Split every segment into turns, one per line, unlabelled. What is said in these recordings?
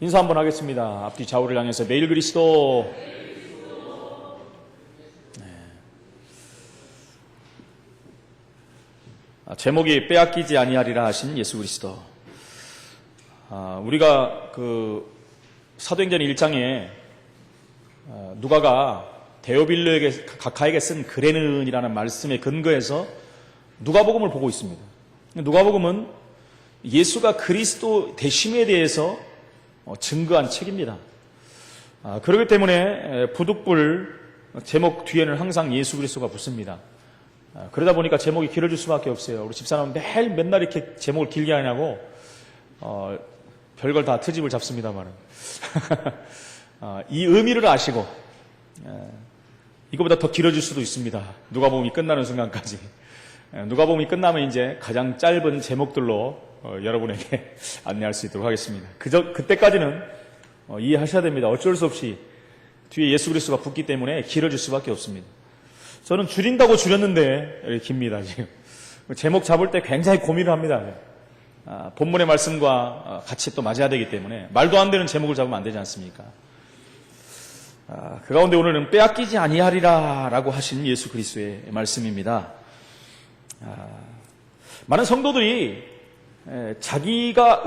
인사 한번 하겠습니다. 앞뒤 좌우를 향해서 매일 그리스도. 제목이 빼앗기지 아니하리라 하신 예수 그리스도. 우리가 사도행전 1장에 누가가 데오빌로에게 각하에게 쓴 그레는이라는 말씀에 근거해서 누가복음을 보고 있습니다. 누가복음은 예수가 그리스도 되심에 대해서 증거한 책입니다. 그렇기 때문에 부득불 제목 뒤에는 항상 예수 그리스도가 붙습니다. 그러다 보니까 제목이 길어질 수밖에 없어요. 우리 집사람은 맨날 이렇게 제목을 길게 하냐고 별걸 다 트집을 잡습니다만은 이 의미를 아시고 이거보다 더 길어질 수도 있습니다. 누가복음이 끝나는 순간까지. 누가복음이 끝나면 이제 가장 짧은 제목들로 여러분에게 안내할 수 있도록 하겠습니다. 그때까지는 이해하셔야 됩니다. 어쩔 수 없이 뒤에 예수 그리스도가 붙기 때문에 길어질 수밖에 없습니다. 저는 줄인다고 줄였는데 깁니다. 지금 제목 잡을 때 굉장히 고민을 합니다. 본문의 말씀과 같이 또 맞아야 되기 때문에 말도 안 되는 제목을 잡으면 안 되지 않습니까? 그 가운데 오늘은 빼앗기지 아니하리라 라고 하신 예수 그리스도의 말씀입니다. 많은 성도들이 자기가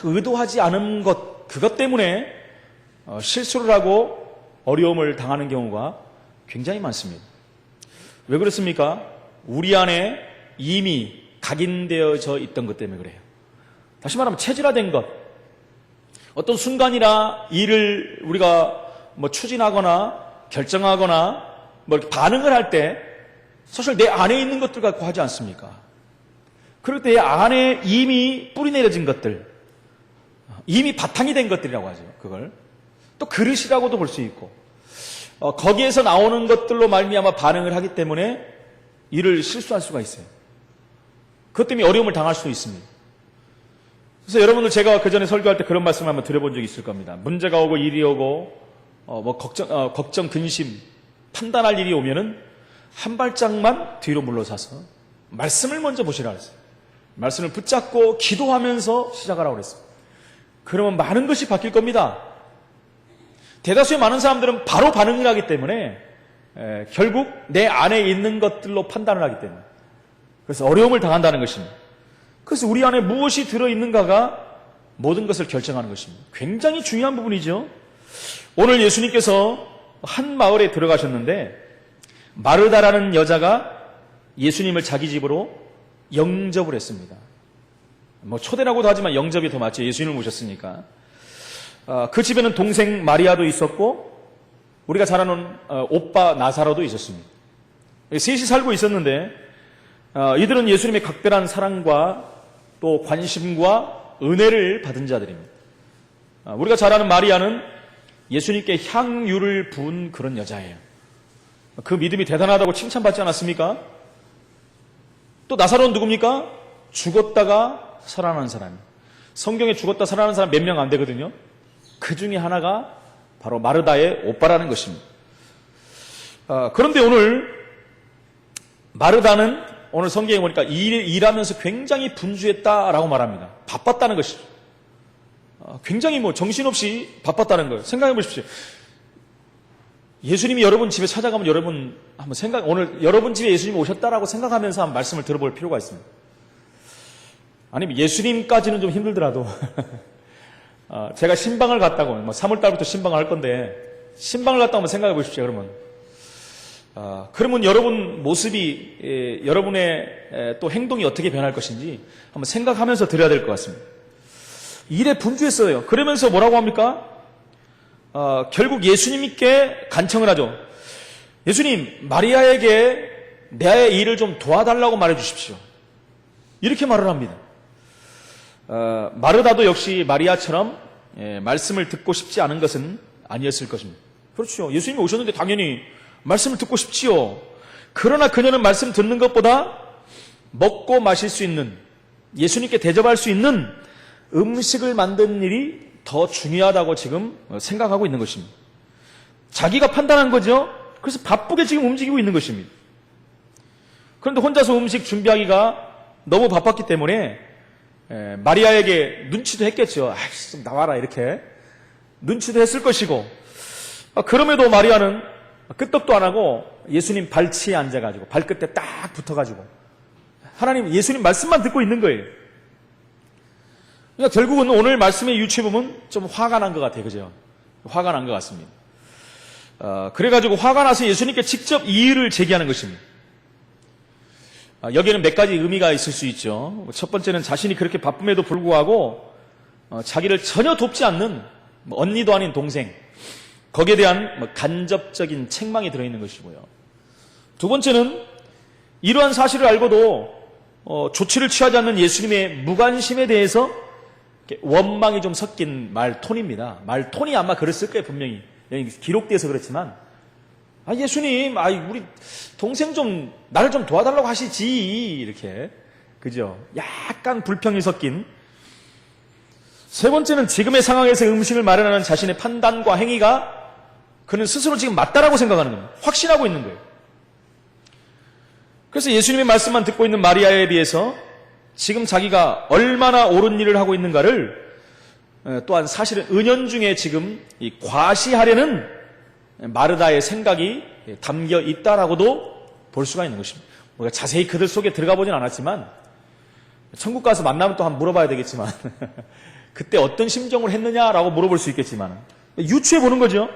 의도하지 않은 그것 때문에 실수를 하고 어려움을 당하는 경우가 굉장히 많습니다. 왜 그렇습니까? 우리 안에 이미 각인되어져 있던 것 때문에 그래요. 다시 말하면 체질화된 것. 어떤 순간이나 일을 우리가 추진하거나 결정하거나 이렇게 반응을 할 때 사실 내 안에 있는 것들 갖고 하지 않습니까? 그럴 때 안에 이미 뿌리 내려진 것들, 이미 바탕이 된 것들이라고 하죠. 그걸 또 그릇이라고도 볼 수 있고 거기에서 나오는 것들로 말미암아 반응을 하기 때문에 일을 실수할 수가 있어요. 그것 때문에 어려움을 당할 수도 있습니다. 그래서 여러분들 제가 그 전에 설교할 때 그런 말씀을 한번 들어본 적이 있을 겁니다. 문제가 오고 일이 오고 걱정, 근심, 판단할 일이 오면은 한 발짝만 뒤로 물러서서 말씀을 먼저 보시라 그랬어요. 말씀을 붙잡고 기도하면서 시작하라고 그랬어요. 그러면 많은 것이 바뀔 겁니다. 대다수의 많은 사람들은 바로 반응을 하기 때문에 결국 내 안에 있는 것들로 판단을 하기 때문에 그래서 어려움을 당한다는 것입니다. 그래서 우리 안에 무엇이 들어있는가가 모든 것을 결정하는 것입니다. 굉장히 중요한 부분이죠. 오늘 예수님께서 한 마을에 들어가셨는데 마르다라는 여자가 예수님을 자기 집으로 영접을 했습니다. 초대라고도 하지만 영접이 더 맞죠. 예수님을 모셨으니까. 그 집에는 동생 마리아도 있었고 우리가 잘 아는 오빠 나사로도 있었습니다. 셋이 살고 있었는데 이들은 예수님의 각별한 사랑과 또 관심과 은혜를 받은 자들입니다. 우리가 잘 아는 마리아는 예수님께 향유를 부은 그런 여자예요. 그 믿음이 대단하다고 칭찬받지 않았습니까? 또 나사로는 누굽니까? 죽었다가 살아난 사람. 성경에 죽었다 살아난 사람 몇 명 안 되거든요. 그 중에 하나가 바로 마르다의 오빠라는 것입니다. 그런데 오늘 마르다는 오늘 성경에 보니까 일하면서 굉장히 분주했다라고 말합니다. 바빴다는 것이죠. 굉장히 정신없이 바빴다는 거예요. 생각해 보십시오. 예수님이 여러분 집에 찾아가면 여러분 한번 오늘 여러분 집에 예수님이 오셨다라고 생각하면서 한번 말씀을 들어볼 필요가 있습니다. 아니면 예수님까지는 좀 힘들더라도 제가 신방을 갔다고 3월달부터 신방을 할 건데 신방을 갔다고 한번 생각해 보십시오. 그러면 여러분 모습이 여러분의 또 행동이 어떻게 변할 것인지 한번 생각하면서 드려야 될 것 같습니다. 일에 분주했어요. 그러면서 뭐라고 합니까? 결국 예수님께 간청을 하죠. 예수님, 마리아에게 내 일을 좀 도와달라고 말해 주십시오. 이렇게 말을 합니다. 마르다도 역시 마리아처럼 말씀을 듣고 싶지 않은 것은 아니었을 것입니다. 그렇죠. 예수님이 오셨는데 당연히 말씀을 듣고 싶지요. 그러나 그녀는 말씀 듣는 것보다 먹고 마실 수 있는, 예수님께 대접할 수 있는 음식을 만드는 일이 더 중요하다고 지금 생각하고 있는 것입니다. 자기가 판단한 거죠. 그래서 바쁘게 지금 움직이고 있는 것입니다. 그런데 혼자서 음식 준비하기가 너무 바빴기 때문에 마리아에게 눈치도 했겠죠. 좀 나와라 이렇게 눈치도 했을 것이고, 그럼에도 마리아는 끄떡도 안 하고 예수님 발치에 앉아가지고 발끝에 딱 붙어가지고 하나님 예수님 말씀만 듣고 있는 거예요. 그러니까 결국은 오늘 말씀의 유추해 보면 좀 화가 난 것 같아요. 그죠? 화가 난 것 같습니다. 그래가지고 화가 나서 예수님께 직접 이의를 제기하는 것입니다. 여기에는 몇 가지 의미가 있을 수 있죠. 첫 번째는 자신이 그렇게 바쁨에도 불구하고 자기를 전혀 돕지 않는 언니도 아닌 동생, 거기에 대한 간접적인 책망이 들어있는 것이고요. 두 번째는 이러한 사실을 알고도 조치를 취하지 않는 예수님의 무관심에 대해서 원망이 좀 섞인 말톤입니다. 말톤이 아마 그랬을 거예요, 분명히. 여기 기록돼서 그렇지만, 예수님, 우리 동생 좀, 나를 좀 도와달라고 하시지. 이렇게. 그죠? 약간 불평이 섞인. 세 번째는 지금의 상황에서 음식을 마련하는 자신의 판단과 행위가 그는 스스로 지금 맞다라고 생각하는 겁니다. 확신하고 있는 거예요. 그래서 예수님의 말씀만 듣고 있는 마리아에 비해서 지금 자기가 얼마나 옳은 일을 하고 있는가를 또한 사실은 은연중에 지금 과시하려는 마르다의 생각이 담겨 있다라고도 볼 수가 있는 것입니다. 우리가 자세히 그들 속에 들어가 보진 않았지만 천국 가서 만나면 또 한번 물어봐야 되겠지만 그때 어떤 심정을 했느냐라고 물어볼 수 있겠지만 유추해 보는 거죠.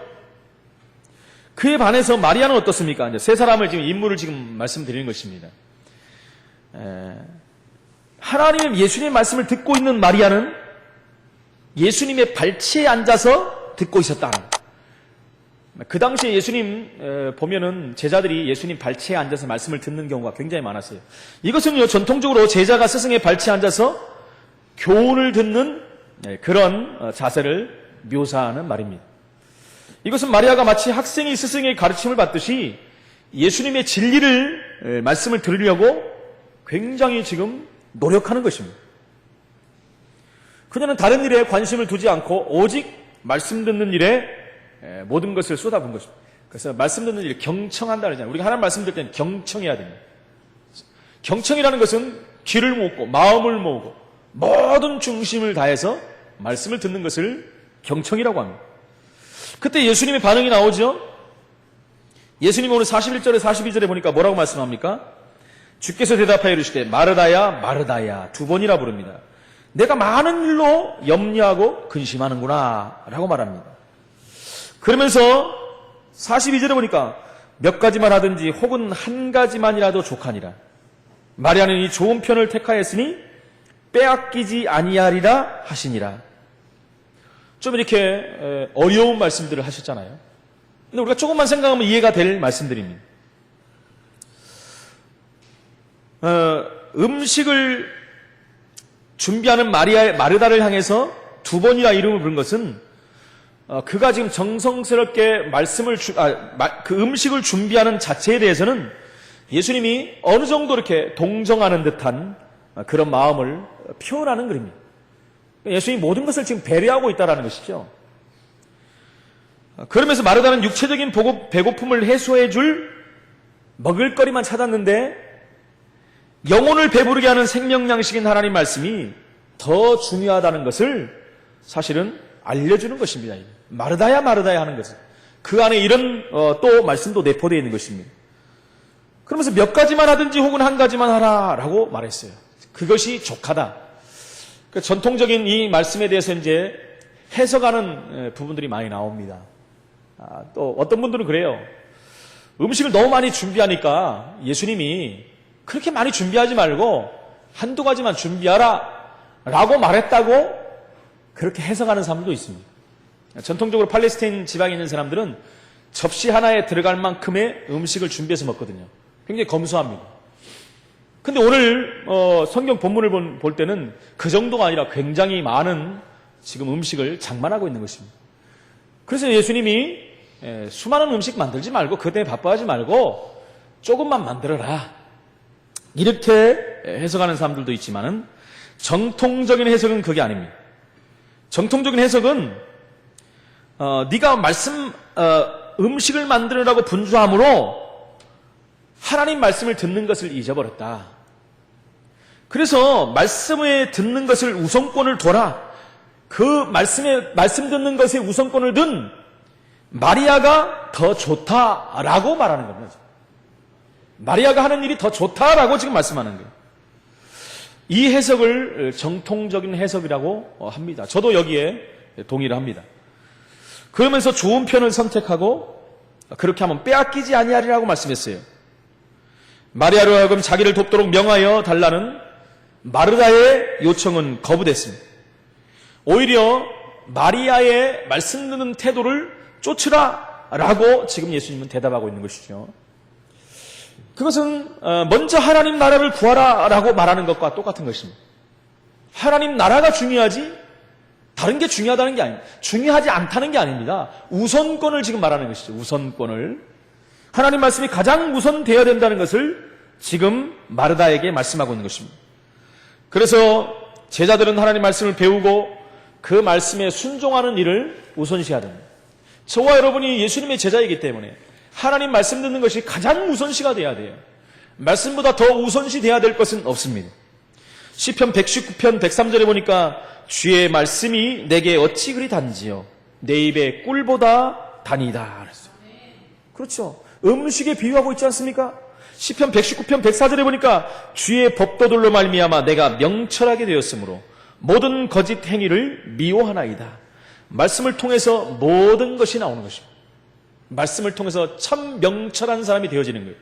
그에 반해서 마리아는 어떻습니까? 이제 세 사람을 지금 인물을 지금 말씀드리는 것입니다. 하나님의 예수님의 말씀을 듣고 있는 마리아는 예수님의 발치에 앉아서 듣고 있었다는 거예요. 그 당시에 예수님 보면은 제자들이 예수님 발치에 앉아서 말씀을 듣는 경우가 굉장히 많았어요. 이것은요 전통적으로 제자가 스승의 발치에 앉아서 교훈을 듣는 그런 자세를 묘사하는 말입니다. 이것은 마리아가 마치 학생이 스승의 가르침을 받듯이 예수님의 진리를 말씀을 들으려고 굉장히 지금 노력하는 것입니다. 그녀는 다른 일에 관심을 두지 않고 오직 말씀 듣는 일에 모든 것을 쏟아부은 것입니다. 그래서 말씀 듣는 일을 경청한다 그러잖아요. 우리가 하나님 말씀 듣을 때는 경청해야 됩니다. 경청이라는 것은 귀를 모으고 마음을 모으고 모든 중심을 다해서 말씀을 듣는 것을 경청이라고 합니다. 그때 예수님의 반응이 나오죠. 예수님 오늘 41절에 42절에 보니까 뭐라고 말씀합니까? 주께서 대답하여 이르시되 마르다야 마르다야 두 번이나 부릅니다. 내가 많은 일로 염려하고 근심하는구나 라고 말합니다. 그러면서 42절에 보니까 몇 가지만 하든지 혹은 한 가지만이라도 족하니라. 마리아는 이 좋은 편을 택하였으니 빼앗기지 아니하리라 하시니라. 좀 이렇게 어려운 말씀들을 하셨잖아요. 근데 우리가 조금만 생각하면 이해가 될 말씀들입니다. 음식을 준비하는 마르다를 향해서 두 번이나 이름을 부른 것은 그가 지금 정성스럽게 그 음식을 준비하는 자체에 대해서는 예수님이 어느 정도 이렇게 동정하는 듯한 그런 마음을 표현하는 그림입니다. 예수님이 모든 것을 지금 배려하고 있다는 것이죠. 그러면서 마르다는 육체적인 배고픔을 해소해 줄 먹을거리만 찾았는데 영혼을 배부르게 하는 생명양식인 하나님 말씀이 더 중요하다는 것을 사실은 알려주는 것입니다. 마르다야 마르다야 하는 것은 그 안에 이런 또 말씀도 내포되어 있는 것입니다. 그러면서 몇 가지만 하든지 혹은 한 가지만 하라라고 말했어요. 그것이 족하다. 전통적인 이 말씀에 대해서 이제 해석하는 부분들이 많이 나옵니다. 또 어떤 분들은 그래요. 음식을 너무 많이 준비하니까 예수님이 그렇게 많이 준비하지 말고 한두 가지만 준비하라 라고 말했다고 그렇게 해석하는 사람도 있습니다. 전통적으로 팔레스타인 지방에 있는 사람들은 접시 하나에 들어갈 만큼의 음식을 준비해서 먹거든요. 굉장히 검소합니다. 근데 오늘 성경 본문을 볼 때는 그 정도가 아니라 굉장히 많은 지금 음식을 장만하고 있는 것입니다. 그래서 예수님이 수많은 음식 만들지 말고 그때 바빠하지 말고 조금만 만들어라. 이렇게 해석하는 사람들도 있지만은 정통적인 해석은 그게 아닙니다. 정통적인 해석은 네가 음식을 만들으라고 분주함으로 하나님 말씀을 듣는 것을 잊어버렸다. 그래서 말씀에 듣는 것을 우선권을 둬라. 그 말씀 듣는 것에 우선권을 둔 마리아가 더 좋다라고 말하는 겁니다. 마리아가 하는 일이 더 좋다라고 지금 말씀하는 거예요. 이 해석을 정통적인 해석이라고 합니다. 저도 여기에 동의를 합니다. 그러면서 좋은 편을 선택하고 그렇게 하면 빼앗기지 아니하리라고 말씀했어요. 마리아로 하여금 자기를 돕도록 명하여 달라는 마르다의 요청은 거부됐습니다. 오히려 마리아의 말씀 듣는 태도를 쫓으라 라고 지금 예수님은 대답하고 있는 것이죠. 그것은 먼저 하나님 나라를 구하라 라고 말하는 것과 똑같은 것입니다. 하나님 나라가 중요하지 다른 게 중요하다는 게 아닙니다. 중요하지 않다는 게 아닙니다. 우선권을 지금 말하는 것이죠. 우선권을. 하나님 말씀이 가장 우선되어야 된다는 것을 지금 마르다에게 말씀하고 있는 것입니다. 그래서 제자들은 하나님 말씀을 배우고 그 말씀에 순종하는 일을 우선시해야 됩니다. 저와 여러분이 예수님의 제자이기 때문에 하나님 말씀 듣는 것이 가장 우선시가 돼야 돼요. 말씀보다 더 우선시 돼야 될 것은 없습니다. 시편 119편 103절에 보니까 주의 말씀이 내게 어찌 그리 단지요 내 입에 꿀보다 단이다 그랬어요. 그렇죠. 음식에 비유하고 있지 않습니까? 시편 119편 104절에 보니까 주의 법도들로 말미암아 내가 명철하게 되었으므로 모든 거짓 행위를 미워하나이다. 말씀을 통해서 모든 것이 나오는 것입니다. 말씀을 통해서 참 명철한 사람이 되어지는 거예요.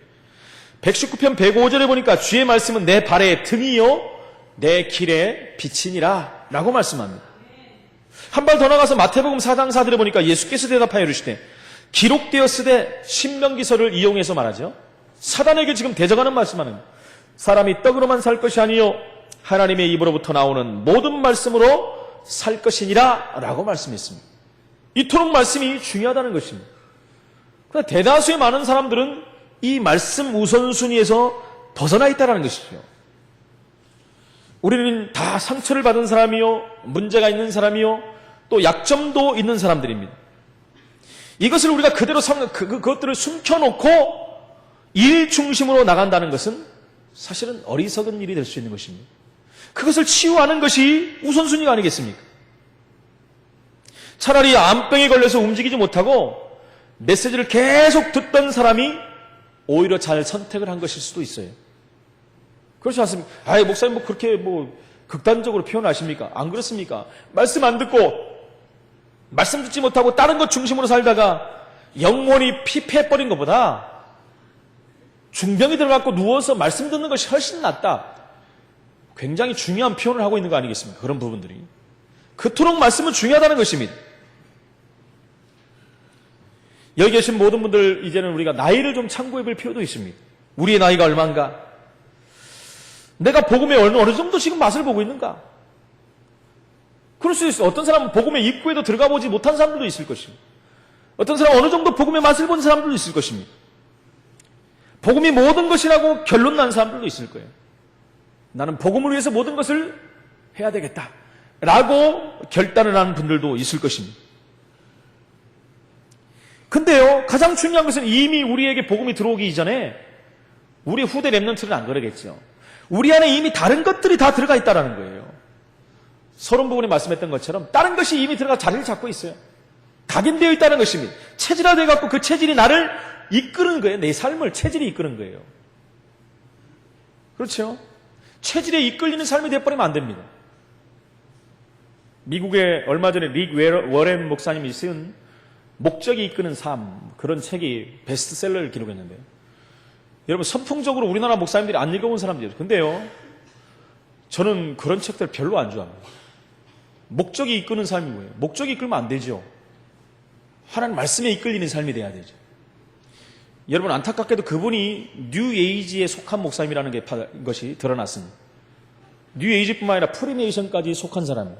119편 105절에 보니까 주의 말씀은 내 발의 등이요 내 길의 빛이니라 라고 말씀합니다. 한 발 더 나가서 마태복음 4장 4절에 보니까 예수께서 대답하여 이르시되 기록되었으되 신명기서를 이용해서 말하죠. 사단에게 지금 대적하는 말씀하는 사람이 떡으로만 살 것이 아니요 하나님의 입으로부터 나오는 모든 말씀으로 살 것이니라 라고 말씀했습니다. 이토록 말씀이 중요하다는 것입니다. 그러나 대다수의 많은 사람들은 이 말씀 우선순위에서 벗어나 있다는 것이죠. 우리는 다 상처를 받은 사람이요 문제가 있는 사람이요 또 약점도 있는 사람들입니다. 이것을 우리가 그대로 그것들을 숨겨놓고 일 중심으로 나간다는 것은 사실은 어리석은 일이 될 수 있는 것입니다. 그것을 치유하는 것이 우선순위가 아니겠습니까? 차라리 암병에 걸려서 움직이지 못하고 메시지를 계속 듣던 사람이 오히려 잘 선택을 한 것일 수도 있어요. 그렇지 않습니까? 아이, 목사님 그렇게 극단적으로 표현하십니까? 안 그렇습니까? 말씀 안 듣고 말씀 듣지 못하고 다른 것 중심으로 살다가 영혼이 피폐해버린 것보다 중병이 들어갖고 누워서 말씀 듣는 것이 훨씬 낫다. 굉장히 중요한 표현을 하고 있는 거 아니겠습니까? 그런 부분들이. 그토록 말씀은 중요하다는 것입니다. 여기 계신 모든 분들 이제는 우리가 나이를 좀 참고해 볼 필요도 있습니다. 우리의 나이가 얼마인가? 내가 복음에 어느 정도 지금 맛을 보고 있는가? 그럴 수 있어요. 어떤 사람은 복음의 입구에도 들어가 보지 못한 사람들도 있을 것입니다. 어떤 사람은 어느 정도 복음의 맛을 본 사람들도 있을 것입니다. 복음이 모든 것이라고 결론 난 사람들도 있을 거예요. 나는 복음을 위해서 모든 것을 해야 되겠다 라고 결단을 하는 분들도 있을 것입니다. 근데요, 가장 중요한 것은 이미 우리에게 복음이 들어오기 이전에 우리 후대 랩런트는 안 그러겠죠. 우리 안에 이미 다른 것들이 다 들어가 있다는 거예요. 서론부분에 말씀했던 것처럼 다른 것이 이미 들어가 자리를 잡고 있어요. 각인되어 있다는 것입니다. 체질화되어 갖고 그 체질이 나를 이끄는 거예요. 내 삶을 체질이 이끄는 거예요. 그렇죠? 체질에 이끌리는 삶이 되어버리면 안 됩니다. 미국에 얼마 전에 릭 워렌 목사님이 쓴 목적이 이끄는 삶, 그런 책이 베스트셀러를 기록했는데요. 여러분, 선풍적으로 우리나라 목사님들이 안 읽어본 사람들이에요. 근데요, 저는 그런 책들 별로 안 좋아합니다. 목적이 이끄는 삶이 뭐예요? 목적이 이끌면 안 되죠. 하나님 말씀에 이끌리는 삶이 돼야 되죠. 여러분, 안타깝게도 그분이 뉴에이지에 속한 목사님이라는 것이 드러났습니다. 뉴에이지뿐만 아니라 프리메이션까지 속한 사람이에요.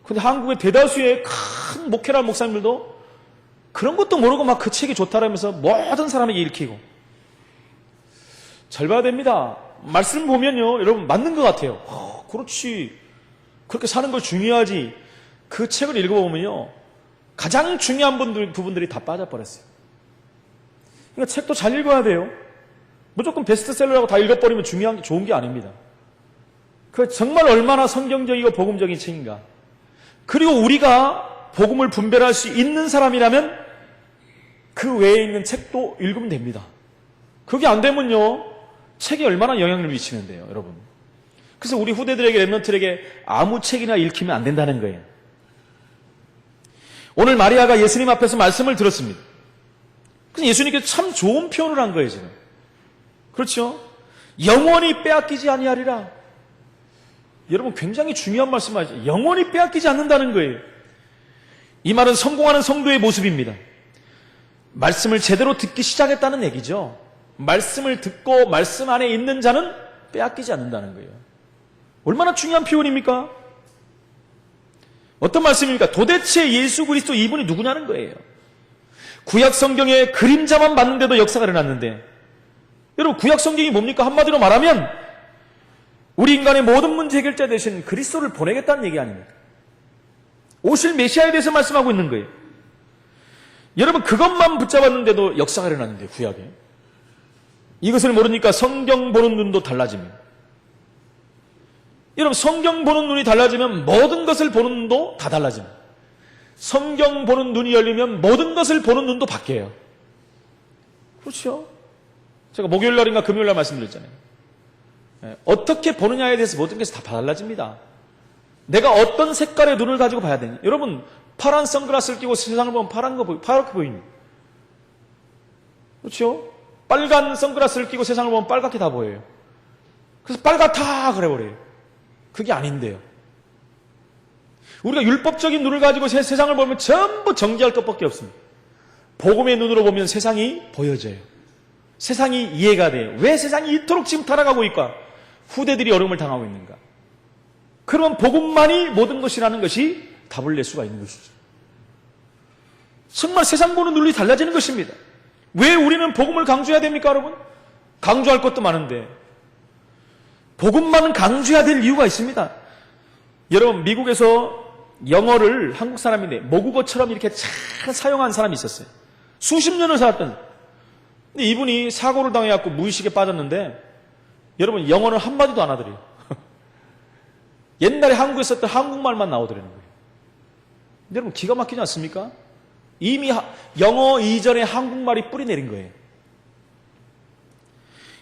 근데 한국의 대다수의 큰 목회라는 목사님들도 그런 것도 모르고 막 그 책이 좋다라면서 모든 사람에게 일으키고. 잘 봐야 됩니다. 말씀 보면요, 여러분 맞는 것 같아요. 그렇지. 그렇게 사는 걸 중요하지. 그 책을 읽어보면요, 가장 중요한 부분들이 다 빠져버렸어요. 그러니까 책도 잘 읽어야 돼요. 무조건 베스트셀러라고 다 읽어버리면 좋은 게 아닙니다. 그 정말 얼마나 성경적이고 복음적인 책인가. 그리고 우리가 복음을 분별할 수 있는 사람이라면 그 외에 있는 책도 읽으면 됩니다. 그게 안 되면요, 책이 얼마나 영향을 미치는데요, 여러분. 그래서 우리 후대들에게, 랩런트들에게 아무 책이나 읽히면 안 된다는 거예요. 오늘 마리아가 예수님 앞에서 말씀을 들었습니다. 그래서 예수님께서 참 좋은 표현을 한 거예요, 지금. 그렇죠? 영원히 빼앗기지 아니하리라. 여러분, 굉장히 중요한 말씀이죠. 영원히 빼앗기지 않는다는 거예요. 이 말은 성공하는 성도의 모습입니다. 말씀을 제대로 듣기 시작했다는 얘기죠. 말씀을 듣고 말씀 안에 있는 자는 빼앗기지 않는다는 거예요. 얼마나 중요한 표현입니까? 어떤 말씀입니까? 도대체 예수 그리스도 이분이 누구냐는 거예요. 구약 성경에 그림자만 봤는데도 역사가 일어났는데, 여러분, 구약 성경이 뭡니까? 한마디로 말하면 우리 인간의 모든 문제 해결자 대신 그리스도를 보내겠다는 얘기 아닙니까? 오실 메시아에 대해서 말씀하고 있는 거예요. 여러분, 그것만 붙잡았는데도 역사가 일어났는데, 구약에. 이것을 모르니까 성경 보는 눈도 달라집니다. 여러분, 성경 보는 눈이 달라지면 모든 것을 보는 눈도 다 달라집니다. 성경 보는 눈이 열리면 모든 것을 보는 눈도 바뀌어요. 그렇죠? 제가 목요일 날인가 금요일 날 말씀드렸잖아요. 어떻게 보느냐에 대해서 모든 것이 다 달라집니다. 내가 어떤 색깔의 눈을 가지고 봐야 되냐. 여러분, 파란 선글라스를 끼고 세상을 보면 파랗게 보입니다. 그렇죠? 빨간 선글라스를 끼고 세상을 보면 빨갛게 다 보여요. 그래서 빨갛다 그래 버려요. 그게 아닌데요. 우리가 율법적인 눈을 가지고 세상을 보면 전부 정죄할 것밖에 없습니다. 복음의 눈으로 보면 세상이 보여져요. 세상이 이해가 돼요. 왜 세상이 이토록 지금 타락하고 있고 후대들이 어려움을 당하고 있는가? 그러면 복음만이 모든 것이라는 것이 답을 낼 수가 있는 것이죠. 정말 세상 보는 눈이 달라지는 것입니다. 왜 우리는 복음을 강조해야 됩니까, 여러분? 강조할 것도 많은데 복음만은 강조해야 될 이유가 있습니다. 여러분, 미국에서 영어를 한국 사람인데 모국어처럼 이렇게 잘 사용한 사람이 있었어요. 수십 년을 살았던. 근데 이분이 사고를 당해갖고 무의식에 빠졌는데, 여러분, 영어는 한마디도 안 하더래요. 옛날에 한국에 썼던 한국말만 나오더라는 거예요. 여러분, 기가 막히지 않습니까? 이미 영어 이전에 한국말이 뿌리 내린 거예요.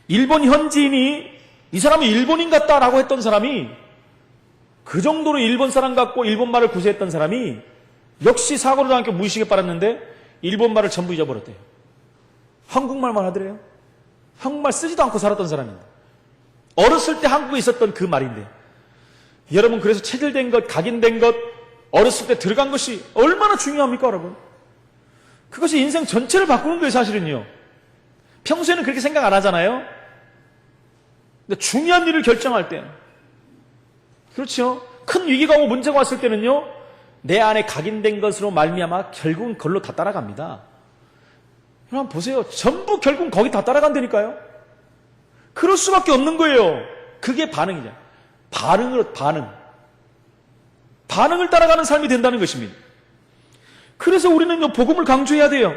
일본 현지인이 이 사람이 일본인 같다라고 했던 사람이, 그 정도로 일본 사람 같고 일본말을 구사했던 사람이 역시 사고를 당하고 무의식에 빠졌는데 일본말을 전부 잊어버렸대요. 한국말만 하더래요. 한국말 쓰지도 않고 살았던 사람인데, 어렸을 때 한국에 있었던 그 말인데, 여러분, 그래서 체질된 것, 각인된 것, 어렸을 때 들어간 것이 얼마나 중요합니까, 여러분? 그것이 인생 전체를 바꾸는 거예요, 사실은요. 평소에는 그렇게 생각 안 하잖아요. 근데 중요한 일을 결정할 때, 그렇죠? 큰 위기가 오고 문제가 왔을 때는요, 내 안에 각인된 것으로 말미암아 결국은 그걸로 다 따라갑니다. 여러분 보세요. 전부 결국은 거기 다 따라간다니까요. 그럴 수밖에 없는 거예요. 그게 반응이죠. 반응을 따라가는 삶이 된다는 것입니다. 그래서 우리는 복음을 강조해야 돼요.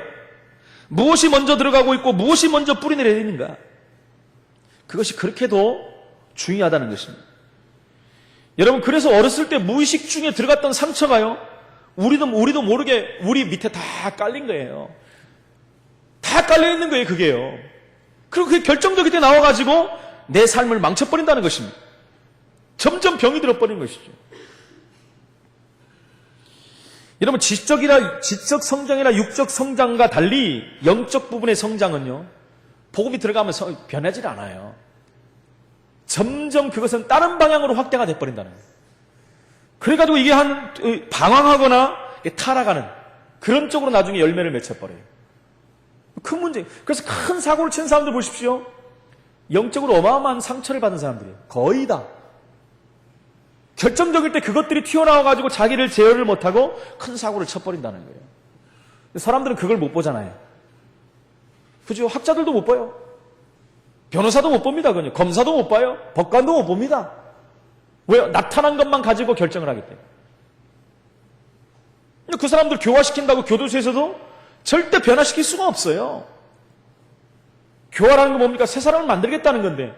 무엇이 먼저 들어가고 있고 무엇이 먼저 뿌리내려야 되는가. 그것이 그렇게도 중요하다는 것입니다. 여러분, 그래서 어렸을 때 무의식 중에 들어갔던 상처가요, 우리도 모르게 우리 밑에 다 깔린 거예요. 다 깔려있는 거예요, 그게요. 그리고 그게 결정적일 때 나와가지고 내 삶을 망쳐버린다는 것입니다. 점점 병이 들어버리는 것이죠. 여러분, 지적 성장이나 육적 성장과 달리 영적 부분의 성장은요, 복음이 들어가면 변하지 않아요. 점점 그것은 다른 방향으로 확대가 돼버린다는 거예요. 그래가지고 이게 방황하거나 타락하는 그런 쪽으로 나중에 열매를 맺혀버려요. 큰 문제. 그래서 큰 사고를 친 사람들 보십시오. 영적으로 어마어마한 상처를 받은 사람들이에요. 거의 다. 결정적일 때 그것들이 튀어나와가지고 자기를 제어를 못하고 큰 사고를 쳐버린다는 거예요. 사람들은 그걸 못 보잖아요. 그죠? 학자들도 못 봐요. 변호사도 못 봅니다. 그냥 검사도 못 봐요. 법관도 못 봅니다. 왜요? 나타난 것만 가지고 결정을 하기 때문에. 그 사람들 교화시킨다고 교도소에서도 절대 변화시킬 수가 없어요. 교화라는 건 뭡니까? 새 사람을 만들겠다는 건데,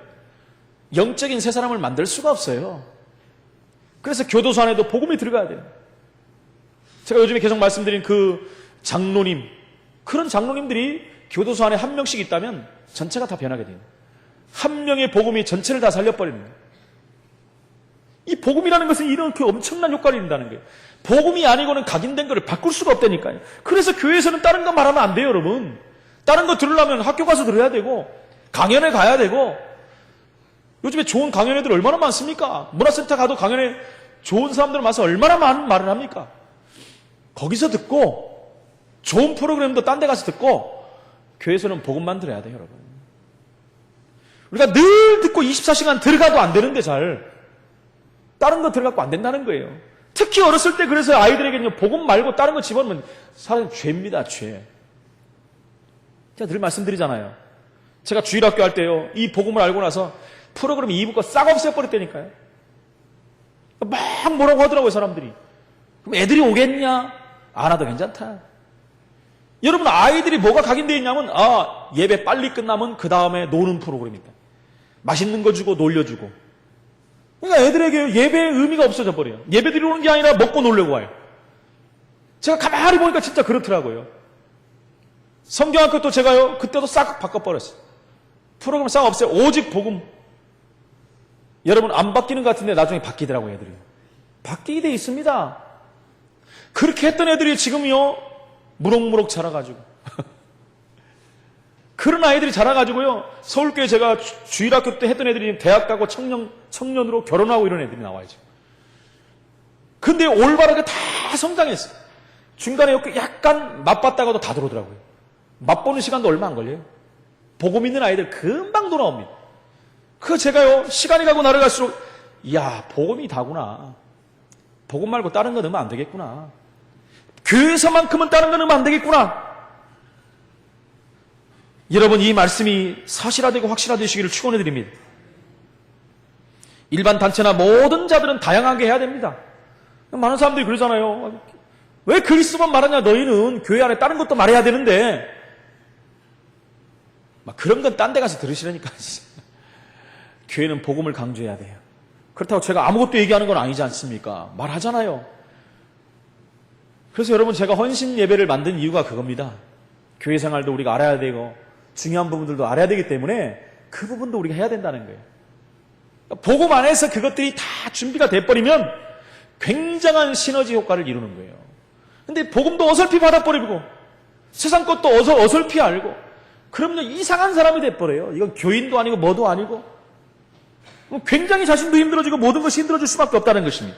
영적인 새 사람을 만들 수가 없어요. 그래서 교도소 안에도 복음이 들어가야 돼요. 제가 요즘에 계속 말씀드린 그 장로님, 그런 장로님들이 교도소 안에 한 명씩 있다면 전체가 다 변하게 돼요. 한 명의 복음이 전체를 다 살려버리는 거예요. 이 복음이라는 것은 이런 그 엄청난 효과를 이룬다는 거예요. 복음이 아니고는 각인된 것을 바꿀 수가 없다니까요. 그래서 교회에서는 다른 거 말하면 안 돼요, 여러분. 다른 거 들으려면 학교 가서 들어야 되고 강연에 가야 되고, 요즘에 좋은 강연 애들 얼마나 많습니까? 문화센터 가도 강연에 좋은 사람들 와서 얼마나 많은 말을 합니까? 거기서 듣고 좋은 프로그램도 딴 데 가서 듣고, 교회에서는 복음만 들어야 돼요, 여러분. 우리가 늘 듣고 24시간 들어가도 안 되는데 잘 다른 거 들어가고 안 된다는 거예요. 특히 어렸을 때 그래서 아이들에게는 복음 말고 다른 거 집어넣으면 사실 죄입니다, 죄. 제가 늘 말씀드리잖아요. 제가 주일학교 할 때요, 이 복음을 알고 나서 프로그램 2부 거 싹 없애버렸다니까요. 막 뭐라고 하더라고요, 사람들이. 그럼 애들이 오겠냐? 안 와도 괜찮다. 여러분, 아이들이 뭐가 각인되어 있냐면, 예배 빨리 끝나면 그 다음에 노는 프로그램이다. 맛있는 거 주고 놀려주고. 그러니까 애들에게 예배의 의미가 없어져 버려요. 예배 드리러 오는 게 아니라 먹고 놀려고 와요. 제가 가만히 보니까 진짜 그렇더라고요. 성경학교 또 제가요, 그때도 싹 바꿔버렸어요. 프로그램 싹 없애요. 오직 복음. 여러분, 안 바뀌는 것 같은데 나중에 바뀌더라고요, 애들이. 바뀌게 돼 있습니다. 그렇게 했던 애들이 지금요, 무럭무럭 자라가지고. 그런 아이들이 자라가지고요, 서울교회 제가 주일학교 때 했던 애들이 대학 가고 청년으로 결혼하고 이런 애들이 나와요, 지금. 근데 올바르게 다 성장했어요. 중간에 약간 맛봤다가도 다 들어오더라고요. 맛보는 시간도 얼마 안 걸려요. 복음 있는 아이들 금방 돌아옵니다. 그 제가요, 시간이 가고 날을 갈수록, 이야, 복음이 다구나. 복음 말고 다른 거 넣으면 안 되겠구나. 교회에서만큼은 다른 거 넣으면 안 되겠구나. 여러분, 이 말씀이 사실화되고 확실화되시기를 축원해 드립니다. 일반 단체나 모든 자들은 다양하게 해야 됩니다. 많은 사람들이 그러잖아요. 왜 그리스도만 말하냐? 너희는 교회 안에 다른 것도 말해야 되는데. 막 그런 건 딴 데 가서 들으시라니까. 교회는 복음을 강조해야 돼요. 그렇다고 제가 아무것도 얘기하는 건 아니지 않습니까? 말하잖아요. 그래서 여러분, 제가 헌신 예배를 만든 이유가 그겁니다. 교회 생활도 우리가 알아야 되고 중요한 부분들도 알아야 되기 때문에 그 부분도 우리가 해야 된다는 거예요. 복음 안에서 그것들이 다 준비가 돼버리면 굉장한 시너지 효과를 이루는 거예요. 근데 복음도 어설피 받아버리고 세상 것도 어설피 알고 그러면 이상한 사람이 돼버려요. 이건 교인도 아니고 뭐도 아니고 굉장히 자신도 힘들어지고 모든 것이 힘들어질 수밖에 없다는 것입니다.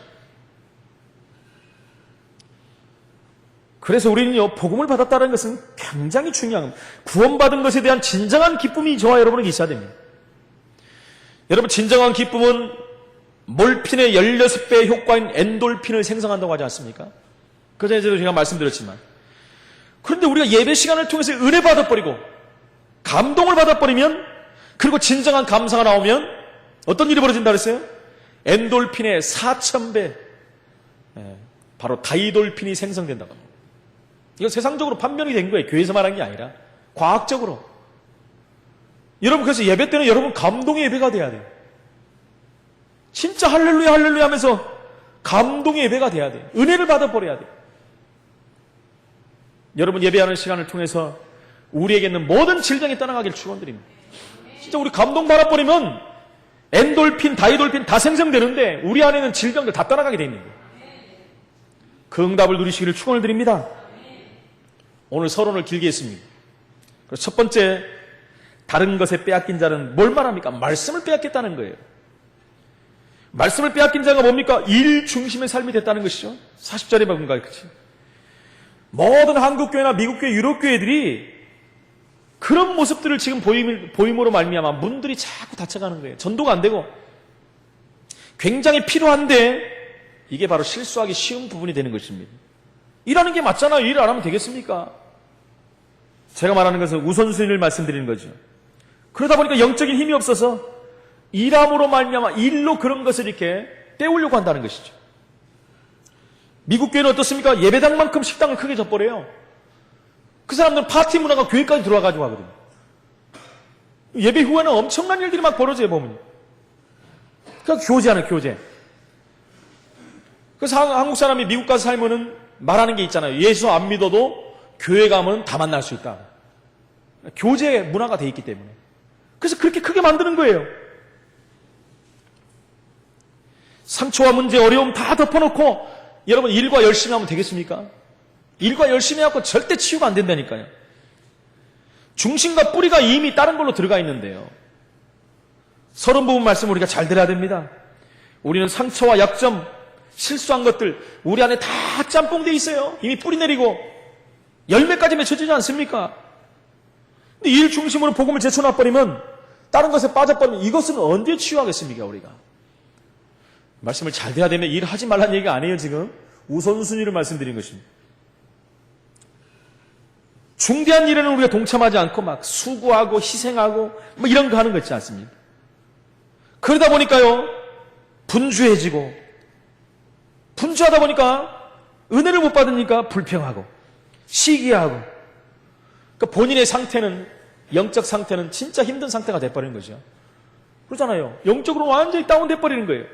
그래서 우리는요, 복음을 받았다는 것은 굉장히 중요한 겁니다. 구원받은 것에 대한 진정한 기쁨이 저와 여러분에게 있어야 됩니다. 여러분, 진정한 기쁨은 몰핀의 16배의 효과인 엔돌핀을 생성한다고 하지 않습니까? 그 전에도 제가 말씀드렸지만. 그런데 우리가 예배 시간을 통해서 은혜 받아버리고 감동을 받아버리면, 그리고 진정한 감사가 나오면 어떤 일이 벌어진다 그랬어요? 엔돌핀의 4000배, 바로 다이돌핀이 생성된다고 합니다. 이거 세상적으로 판명이 된 거예요. 교회에서 말한 게 아니라 과학적으로. 여러분, 그래서 예배 때는 여러분 감동의 예배가 돼야 돼요. 진짜 할렐루야 할렐루야 하면서 감동의 예배가 돼야 돼요. 은혜를 받아버려야 돼요. 여러분, 예배하는 시간을 통해서 우리에게는 모든 질병이 떠나가길 축원드립니다. 진짜 우리 감동 받아버리면 엔돌핀, 다이돌핀 다 생성되는데 우리 안에는 질병들 다 떠나가게 돼 있는 거예요. 그 응답을 누리시기를 축원을 드립니다. 오늘 서론을 길게 했습니다. 그래서 첫 번째, 다른 것에 빼앗긴 자는 뭘 말합니까? 말씀을 빼앗겼다는 거예요. 말씀을 빼앗긴 자가 뭡니까? 일 중심의 삶이 됐다는 것이죠. 40절에 보면 그렇지. 모든 한국교회나 미국교회, 유럽교회들이 그런 모습들을 지금 보임으로 말미암아 문들이 자꾸 닫혀가는 거예요. 전도가 안 되고 굉장히 필요한데 이게 바로 실수하기 쉬운 부분이 되는 것입니다. 일하는 게 맞잖아요. 일 안 하면 되겠습니까? 제가 말하는 것은 우선순위를 말씀드리는 거죠. 그러다 보니까 영적인 힘이 없어서 일함으로 말미암아 일로 그런 것을 이렇게 때우려고 한다는 것이죠. 미국 교회는 어떻습니까? 예배당만큼 식당을 크게 져버려요. 그 사람들은 파티 문화가 교회까지 들어와가지고 하거든요. 예배 후에는 엄청난 일들이 막 벌어져요, 보면. 그러니까 교제하는 교제. 그래서 한국 사람이 미국 가서 살면은 말하는 게 있잖아요. 예수 안 믿어도 교회 가면 다 만날 수 있다. 교제 문화가 돼 있기 때문에. 그래서 그렇게 크게 만드는 거예요. 상처와 문제, 어려움 다 덮어놓고 여러분 일과 열심히 하면 되겠습니까? 일과 열심히 하고 절대 치유가 안 된다니까요. 중심과 뿌리가 이미 다른 걸로 들어가 있는데요. 서론 부분 말씀 우리가 잘 들어야 됩니다. 우리는 상처와 약점, 실수한 것들 우리 안에 다 짬뽕돼 있어요. 이미 뿌리 내리고 열매까지 맺혀지지 않습니까? 근데 일 중심으로 복음을 제쳐놔버리면 다른 것에 빠져버리면 이것은 언제 치유하겠습니까 우리가? 말씀을 잘 돼야 되면 일하지 말라는 얘기가 아니에요. 지금 우선순위를 말씀드린 것입니다. 중대한 일에는 우리가 동참하지 않고 막 수고하고 희생하고 뭐 이런 거 하는 거 있지 않습니까? 그러다 보니까요 분주하다 보니까 은혜를 못 받으니까 불평하고 시기하고, 그러니까 본인의 상태는, 영적 상태는 진짜 힘든 상태가 돼버리는 거죠. 그렇잖아요. 영적으로 완전히 다운돼 버리는 거예요.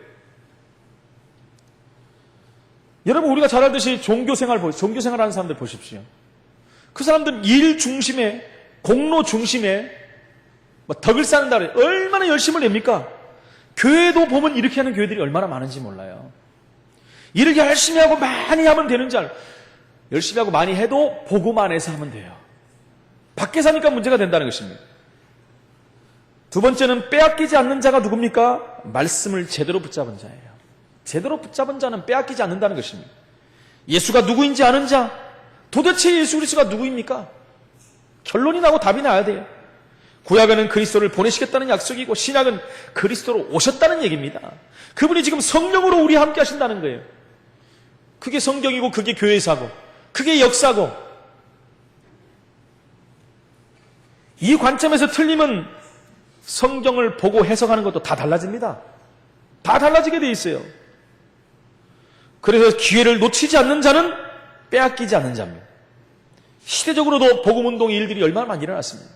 여러분 우리가 잘 알듯이 종교생활하는 사람들 보십시오. 그 사람들은 일 중심에, 공로 중심에 덕을 쌓는다 그래요. 얼마나 열심을 냅니까? 교회도 보면 이렇게 하는 교회들이 얼마나 많은지 몰라요. 일을 열심히 하고 많이 하면 되는 줄 알고, 열심히 하고 많이 해도 복음 안에서 하면 돼요. 밖에서 하니까 문제가 된다는 것입니다. 두 번째는 빼앗기지 않는 자가 누굽니까? 말씀을 제대로 붙잡은 자예요. 제대로 붙잡은 자는 빼앗기지 않는다는 것입니다. 예수가 누구인지 아는 자, 도대체 예수 그리스도가 누구입니까? 결론이 나고 답이 나야 돼요. 구약에는 그리스도를 보내시겠다는 약속이고 신약은 그리스도로 오셨다는 얘기입니다. 그분이 지금 성령으로 우리와 함께 하신다는 거예요. 그게 성경이고 그게 교회사고 그게 역사고, 이 관점에서 틀리면 성경을 보고 해석하는 것도 다 달라집니다. 다 달라지게 돼 있어요. 그래서 기회를 놓치지 않는 자는 빼앗기지 않는 자입니다. 시대적으로도 복음운동의 일들이 얼마나 많이 일어났습니다.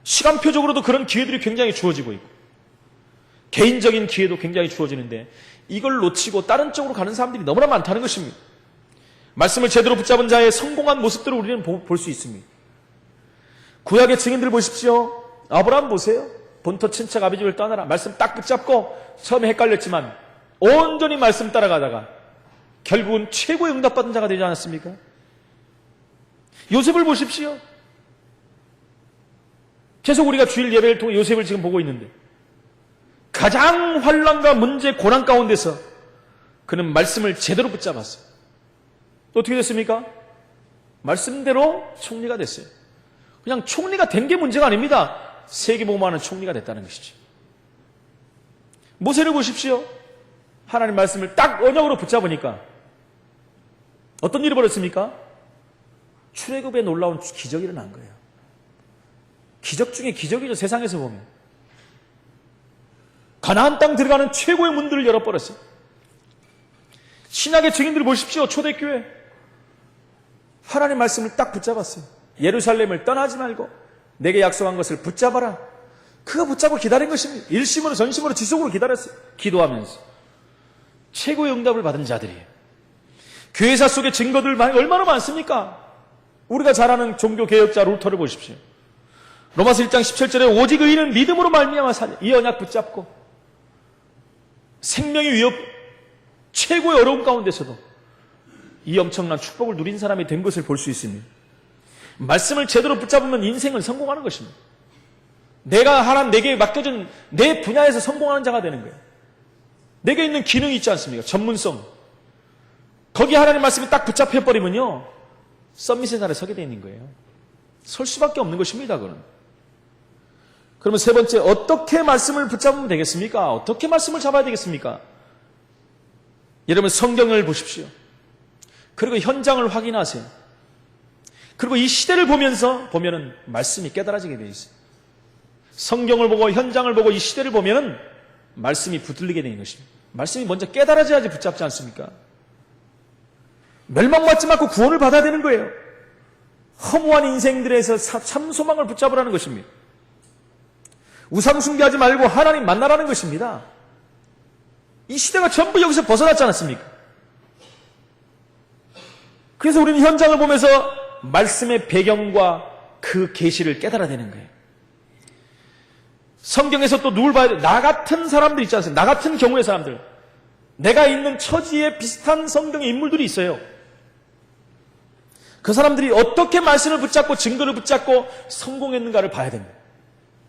시간표적으로도 그런 기회들이 굉장히 주어지고 있고 개인적인 기회도 굉장히 주어지는데 이걸 놓치고 다른 쪽으로 가는 사람들이 너무나 많다는 것입니다. 말씀을 제대로 붙잡은 자의 성공한 모습들을 우리는 볼 수 있습니다. 구약의 증인들 보십시오. 아브라함 보세요. 본토 친척 아비 집을 떠나라. 말씀 딱 붙잡고 처음에 헷갈렸지만 온전히 말씀 따라가다가 결국은 최고의 응답받은 자가 되지 않았습니까? 요셉을 보십시오. 계속 우리가 주일 예배를 통해 요셉을 지금 보고 있는데 가장 환난과 문제, 고난 가운데서 그는 말씀을 제대로 붙잡았어요. 어떻게 됐습니까? 말씀대로 총리가 됐어요. 그냥 총리가 된 게 문제가 아닙니다. 세계복음하는 총리가 됐다는 것이죠. 모세를 보십시오. 하나님 말씀을 딱 언약으로 붙잡으니까 어떤 일이 벌어졌습니까? 출애굽에 놀라운 기적이 일어난 거예요. 기적 중에 기적이죠. 세상에서 보면 가나안 땅 들어가는 최고의 문들을 열어버렸어요. 신약의 증인들 보십시오. 초대교회 하나님 말씀을 딱 붙잡았어요. 예루살렘을 떠나지 말고 내게 약속한 것을 붙잡아라. 그거 붙잡고 기다린 것입니다. 일심으로 전심으로 지속으로 기다렸어요. 기도하면서 최고의 응답을 받은 자들이에요. 교회사 속의 증거들 얼마나 많습니까? 우리가 잘 아는 종교개혁자 루터를 보십시오. 로마서 1장 17절에 오직 의인은 믿음으로 말미암아 사냐. 이 언약 붙잡고 생명의 위협, 최고의 어려움 가운데서도 이 엄청난 축복을 누린 사람이 된 것을 볼 수 있습니다. 말씀을 제대로 붙잡으면 인생을 성공하는 것입니다. 내가 하나님 내게 맡겨준 내 분야에서 성공하는 자가 되는 거예요. 내게 있는 기능이 있지 않습니까? 전문성. 거기 하나님 말씀이 딱 붙잡혀버리면요 썸밋의 날에 서게 되는 거예요. 설 수밖에 없는 것입니다. 그러면 세 번째, 어떻게 말씀을 붙잡으면 되겠습니까? 어떻게 말씀을 잡아야 되겠습니까? 여러분 성경을 보십시오. 그리고 현장을 확인하세요. 그리고 이 시대를 보면은 말씀이 깨달아지게 되어 있어요. 성경을 보고 현장을 보고 이 시대를 보면은 말씀이 붙들리게 되는 것입니다. 말씀이 먼저 깨달아져야지 붙잡지 않습니까? 멸망받지 말고 구원을 받아야 되는 거예요. 허무한 인생들에서 참 소망을 붙잡으라는 것입니다. 우상 숭배하지 말고 하나님 만나라는 것입니다. 이 시대가 전부 여기서 벗어났지 않았습니까? 그래서 우리는 현장을 보면서 말씀의 배경과 그 계시를 깨달아야 되는 거예요. 성경에서 또 누굴 봐야 돼? 나 같은 사람들 있지 않습니까? 나 같은 경우의 사람들. 내가 있는 처지에 비슷한 성경의 인물들이 있어요. 그 사람들이 어떻게 말씀을 붙잡고 증거를 붙잡고 성공했는가를 봐야 됩니다.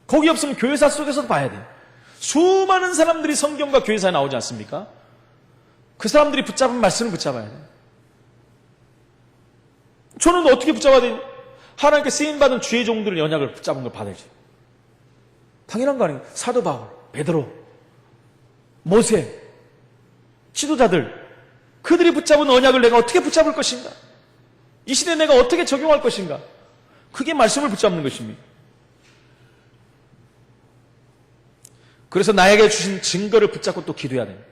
거기 없으면 교회사 속에서도 봐야 돼요. 수많은 사람들이 성경과 교회사에 나오지 않습니까? 그 사람들이 붙잡은 말씀을 붙잡아야 돼요. 저는 어떻게 붙잡아야 돼요? 하나님께 쓰임받은 주의 종들의 연약을 붙잡은 걸 받아야죠. 당연한 거 아니에요? 사도 바울, 베드로, 모세, 지도자들, 그들이 붙잡은 언약을 내가 어떻게 붙잡을 것인가? 이 시대에 내가 어떻게 적용할 것인가? 그게 말씀을 붙잡는 것입니다. 그래서 나에게 주신 증거를 붙잡고 또 기도해야 됩니다.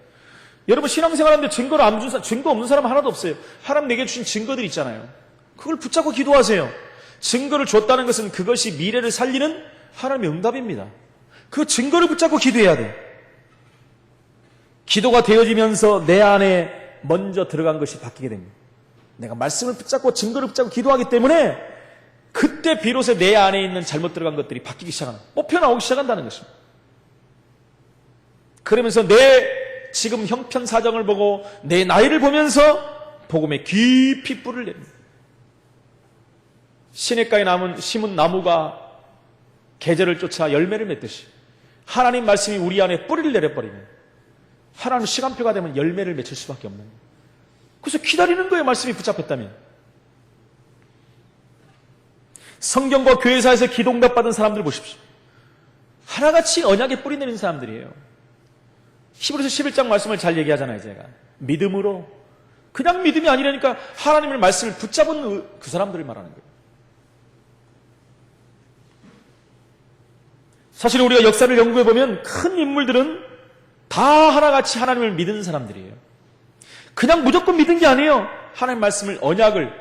여러분 신앙생활하는데 증거를 안 준 사람, 증거 없는 사람 하나도 없어요. 하나님 내게 주신 증거들 있잖아요. 그걸 붙잡고 기도하세요. 증거를 줬다는 것은 그것이 미래를 살리는 하나님의 응답입니다. 그 증거를 붙잡고 기도해야 돼요. 기도가 되어지면서 내 안에 먼저 들어간 것이 바뀌게 됩니다. 내가 말씀을 붙잡고 증거를 붙잡고 기도하기 때문에 그때 비로소 내 안에 있는 잘못 들어간 것들이 바뀌기 시작하는, 뽑혀 나오기 시작한다는 것입니다. 그러면서 내 지금 형편사정을 보고 내 나이를 보면서 복음에 깊이 뿌리를 냅니다. 시냇가에 심은 나무가 계절을 쫓아 열매를 맺듯이 하나님 말씀이 우리 안에 뿌리를 내려버리면 하나님 시간표가 되면 열매를 맺을 수밖에 없는 거예요. 그래서 기다리는 거예요. 말씀이 붙잡혔다면. 성경과 교회사에서 기도응답 받은 사람들 보십시오. 하나같이 언약에 뿌리 내린 사람들이에요. 히브리서 11장 말씀을 잘 얘기하잖아요. 제가 믿음으로, 그냥 믿음이 아니라니까 하나님의 말씀을 붙잡은 그 사람들을 말하는 거예요. 사실 우리가 역사를 연구해보면 큰 인물들은 다 하나같이 하나님을 믿은 사람들이에요. 그냥 무조건 믿은 게 아니에요. 하나님 말씀을, 언약을,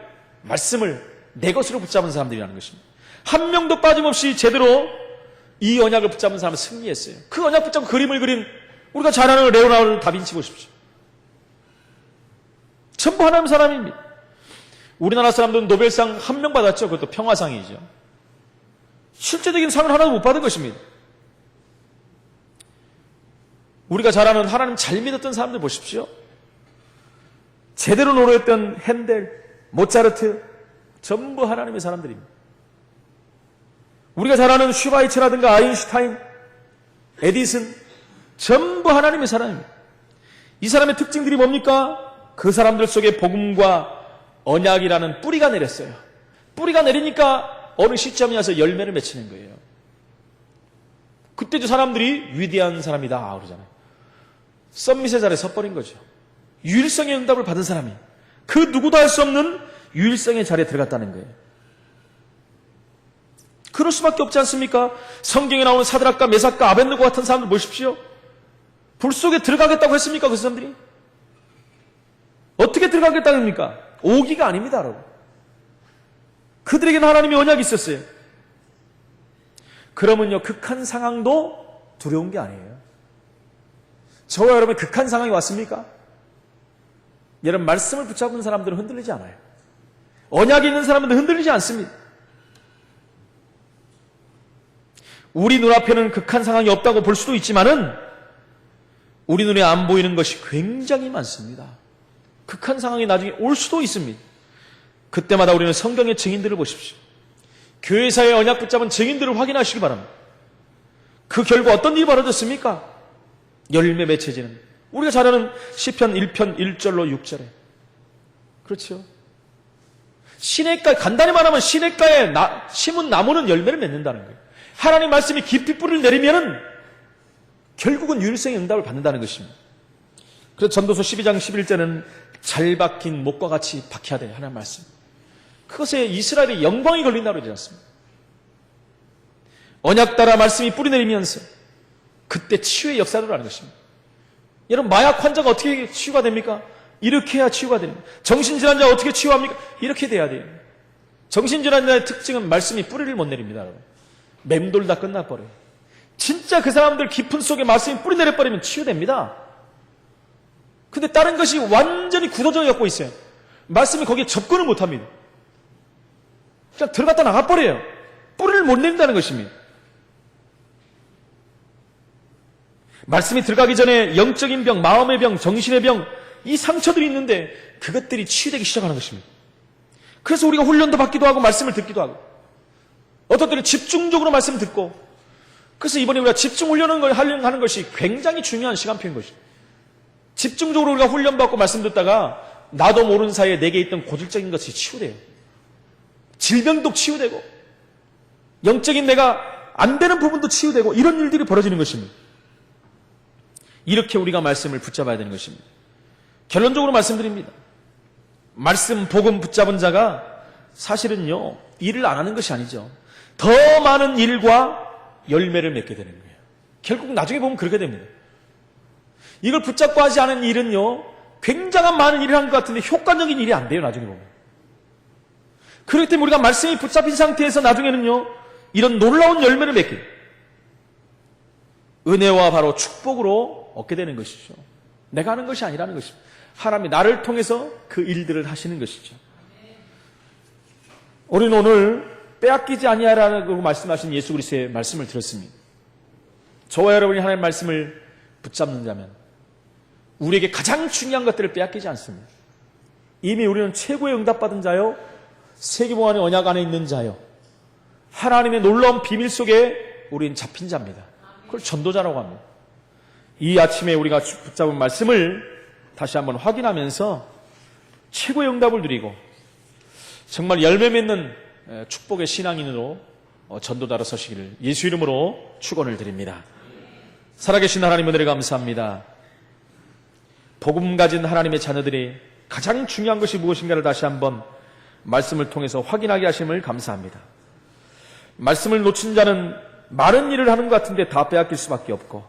말씀을 내 것으로 붙잡은 사람들이라는 것입니다. 한 명도 빠짐없이 제대로 이 언약을 붙잡은 사람은 승리했어요. 그 언약 붙잡고 그림을 그린 우리가 잘 아는 레오나르도 다빈치 보십시오. 전부 하나님 사람입니다. 우리나라 사람들은 노벨상 한 명 받았죠. 그것도 평화상이죠. 실제적인 상을 하나도 못 받은 것입니다. 우리가 잘 아는 하나님 잘 믿었던 사람들 보십시오. 제대로 노래했던 핸델, 모차르트, 전부 하나님의 사람들입니다. 우리가 잘 아는 슈바이처라든가 아인슈타인, 에디슨, 전부 하나님의 사람입니다. 이 사람의 특징들이 뭡니까? 그 사람들 속에 복음과 언약이라는 뿌리가 내렸어요. 뿌리가 내리니까 어느 시점이 와서 열매를 맺히는 거예요. 그때 저 사람들이 위대한 사람이다 그러잖아요. 썸밋의 자리에 섰버린 거죠. 유일성의 응답을 받은 사람이 그 누구도 할 수 없는 유일성의 자리에 들어갔다는 거예요. 그럴 수밖에 없지 않습니까? 성경에 나오는 사드락과 메삭과 아벳느고 같은 사람들 보십시오. 불 속에 들어가겠다고 했습니까? 그 사람들이? 어떻게 들어가겠다는 겁니까? 오기가 아닙니다, 여러분. 그들에게는 하나님의 언약이 있었어요. 그러면요, 극한 상황도 두려운 게 아니에요. 저와 여러분 극한 상황이 왔습니까? 여러분 말씀을 붙잡은 사람들은 흔들리지 않아요. 언약이 있는 사람은 흔들리지 않습니다. 우리 눈앞에는 극한 상황이 없다고 볼 수도 있지만은 우리 눈에 안 보이는 것이 굉장히 많습니다. 극한 상황이 나중에 올 수도 있습니다. 그때마다 우리는 성경의 증인들을 보십시오. 교회사의 언약 붙잡은 증인들을 확인하시기 바랍니다. 그 결과 어떤 일이 벌어졌습니까? 열매 맺혀지는, 우리가 잘 아는 시편 1편 1절로 6절에, 그렇죠? 시냇가, 간단히 말하면 시냇가에 심은 나무는 열매를 맺는다는 거예요. 하나님 말씀이 깊이 뿌리를 내리면은 결국은 유일성의 응답을 받는다는 것입니다. 그래서 전도서 12장 11절에는 잘 박힌 목과 같이 박혀야 돼요. 하나님 말씀. 그것에 이스라엘의 영광이 걸린다고 그러지 않습니다. 언약 따라 말씀이 뿌리 내리면서 그때 치유의 역사를 하는 것입니다. 여러분 마약 환자가 어떻게 치유가 됩니까? 이렇게 해야 치유가 됩니다. 정신질환자가 어떻게 치유합니까? 이렇게 돼야 돼요. 정신질환자의 특징은 말씀이 뿌리를 못 내립니다. 여러분. 맴돌다 끝나버려요. 진짜 그 사람들 깊은 속에 말씀이 뿌리 내려버리면 치유됩니다. 근데 다른 것이 완전히 굳어져 갖고 있어요. 말씀이 거기에 접근을 못합니다. 그냥 들어갔다 나가버려요. 뿌리를 못 낸다는 것입니다. 말씀이 들어가기 전에 영적인 병, 마음의 병, 정신의 병, 이 상처들이 있는데 그것들이 치유되기 시작하는 것입니다. 그래서 우리가 훈련도 받기도 하고 말씀을 듣기도 하고, 어떤 때는 집중적으로 말씀을 듣고, 그래서 이번에 우리가 집중 훈련을 하는 것이 굉장히 중요한 시간표인 것입니다. 집중적으로 우리가 훈련받고 말씀 듣다가 나도 모르는 사이에 내게 있던 고질적인 것이 치유돼요. 질병도 치유되고, 영적인 내가 안 되는 부분도 치유되고, 이런 일들이 벌어지는 것입니다. 이렇게 우리가 말씀을 붙잡아야 되는 것입니다. 결론적으로 말씀드립니다. 말씀, 복음 붙잡은 자가 사실은요, 일을 안 하는 것이 아니죠. 더 많은 일과 열매를 맺게 되는 거예요. 결국 나중에 보면 그렇게 됩니다. 이걸 붙잡고 하지 않은 일은요, 굉장한 많은 일을 한 것 같은데 효과적인 일이 안 돼요, 나중에 보면. 그렇기 때문에 우리가 말씀이 붙잡힌 상태에서 나중에는요, 이런 놀라운 열매를 맺게 돼요. 은혜와 바로 축복으로 얻게 되는 것이죠. 내가 하는 것이 아니라는 것입니다. 하나님이 나를 통해서 그 일들을 하시는 것이죠. 우리는 오늘 빼앗기지 아니하라고 말씀하신 예수 그리스도의 말씀을 들었습니다. 저와 여러분이 하나님의 말씀을 붙잡는 자면 우리에게 가장 중요한 것들을 빼앗기지 않습니다. 이미 우리는 최고의 응답받은 자요, 세계보안의 언약 안에 있는 자요, 하나님의 놀라운 비밀 속에 우리는 잡힌 자입니다. 그걸 전도자라고 합니다. 이 아침에 우리가 붙잡은 말씀을 다시 한번 확인하면서 최고의 응답을 누리고 정말 열매 맺는 축복의 신앙인으로 전도자로 서시기를 예수 이름으로 축원을 드립니다. 살아계신 하나님 은혜를 감사합니다. 복음 가진 하나님의 자녀들이 가장 중요한 것이 무엇인가를 다시 한번 말씀을 통해서 확인하게 하심을 감사합니다. 말씀을 놓친 자는 많은 일을 하는 것 같은데 다 빼앗길 수밖에 없고,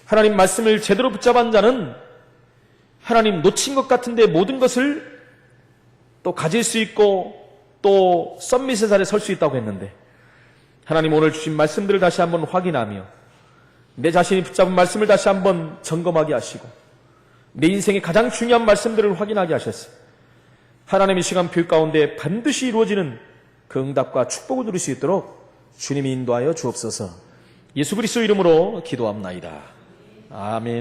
하나님 말씀을 제대로 붙잡은 자는 하나님 놓친 것 같은데 모든 것을 또 가질 수 있고 또 썸밋의 자리에 설 수 있다고 했는데, 하나님 오늘 주신 말씀들을 다시 한번 확인하며 내 자신이 붙잡은 말씀을 다시 한번 점검하게 하시고 내 인생의 가장 중요한 말씀들을 확인하게 하셨어요. 하나님의 시간표 가운데 반드시 이루어지는 그 응답과 축복을 누릴 수 있도록 주님이 인도하여 주옵소서. 예수 그리스도 이름으로 기도합나이다. 아멘.